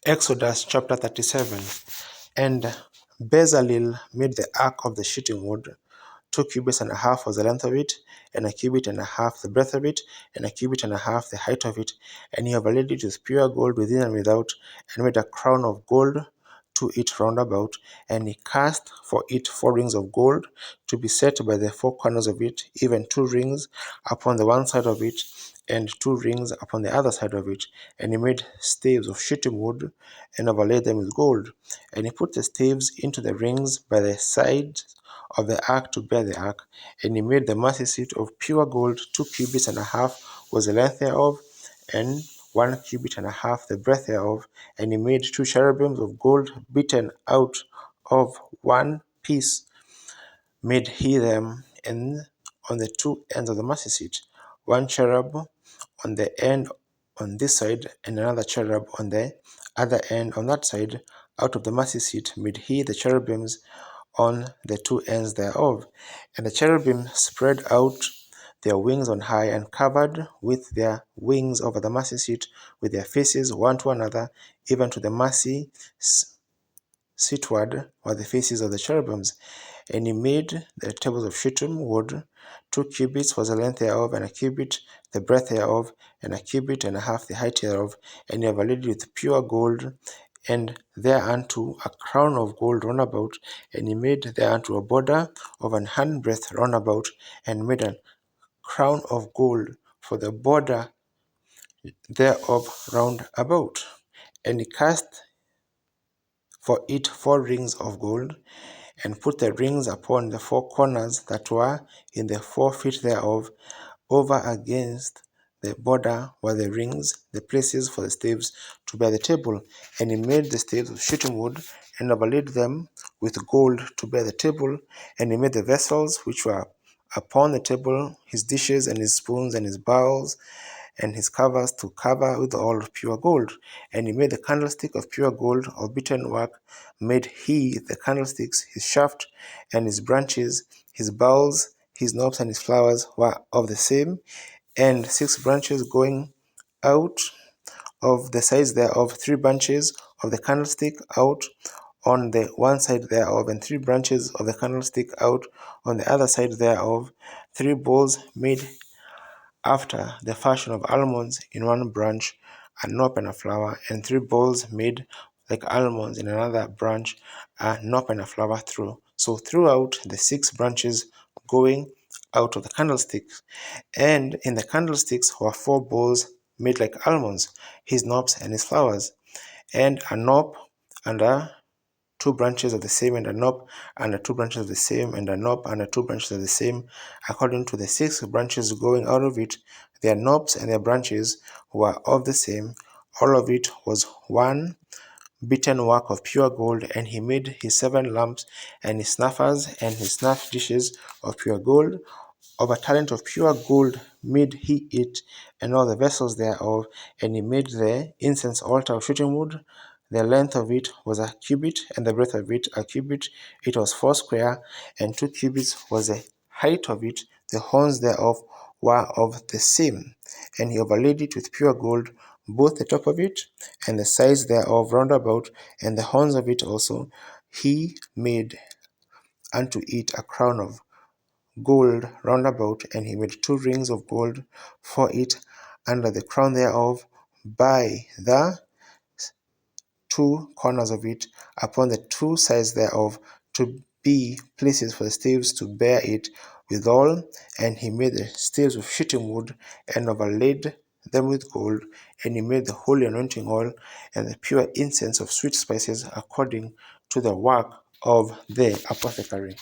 Exodus chapter 37. And Bezalel made the ark of the shittim wood. 2 cubits and a half was the length of it, and 1.5 cubits the breadth of it, and 1.5 cubits the height of it. And he overlaid it with pure gold within and without, and made a crown of gold to it round about. And he cast for it 4 rings of gold to be set by the 4 corners of it, even 2 rings upon the one side of it, and 2 rings upon the other side of it. And he made staves of shittim wood, and overlaid them with gold. And he put the staves into the rings by the side of the ark to bear the ark. And he made the mercy seat of pure gold. 2 cubits and a half was the length thereof, and 1 cubit and a half the breadth thereof. And he made 2 cherubims of gold beaten out of one piece, made he them, and on the 2 ends of the mercy seat, 1 cherub on the end on this side, and another cherub on the other end on that side. Out of the mercy seat made he the cherubims on the 2 ends thereof. And the cherubim spread out their wings on high, and covered with their wings over the mercy seat, with their faces one to another, even to the mercy seatward were the faces of the cherubims. And he made the tables of shittim wood. 2 cubits was the length thereof, and 1 cubit the breadth thereof, and 1.5 cubits the height thereof. And he overlaid it with pure gold, and thereunto a crown of gold round about. And he made thereunto a border of an handbreadth round about, and made a crown of gold for the border thereof round about. And he cast for it 4 rings of gold, and put the rings upon the 4 corners that were in the 4 feet thereof. Over against the border were the rings, the places for the staves to bear the table. And he made the staves of shittim wood, and overlaid them with gold to bear the table. And he made the vessels which were upon the table, his dishes and his spoons and his bowls, and his covers to cover with all of pure gold. And he made the candlestick of pure gold of beaten work. Made he the candlesticks, his shaft and his branches, his bowls, his knobs and his flowers were of the same, and 6 branches going out of the sides thereof, 3 branches of the candlestick out on the one side thereof, and 3 branches of the candlestick out on the other side thereof. 3 bowls made after the fashion of almonds in one branch, a knop and a flower, and 3 bowls made like almonds in another branch, a knop and a flower through. So throughout the 6 branches going out of the candlesticks, and in the candlesticks were 4 bowls made like almonds, his knops and his flowers, and a knop and a 2 branches of the same, and a knop, and 2 branches of the same, and a knop, and 2 branches of the same, according to the 6 branches going out of it. Their knops and their branches were of the same. All of it was one beaten work of pure gold. And he made his 7 lamps, and his snuffers, and his snuff dishes of pure gold. Of a talent of pure gold made he it, and all the vessels thereof. And he made the incense altar of shittim wood. The length of it was 1 cubit, and the breadth of it 1 cubit. It was 4 square, and 2 cubits was the height of it. The horns thereof were of the same. And he overlaid it with pure gold, both the top of it and the sides thereof round about, and the horns of it also. He made unto it a crown of gold round about, and he made 2 rings of gold for it under the crown thereof, by the 2 corners of it, upon the 2 sides thereof, to be places for the staves to bear it withal. And he made the staves of shittim wood, and overlaid them with gold. And he made the holy anointing oil and the pure incense of sweet spices, according to the work of the apothecary.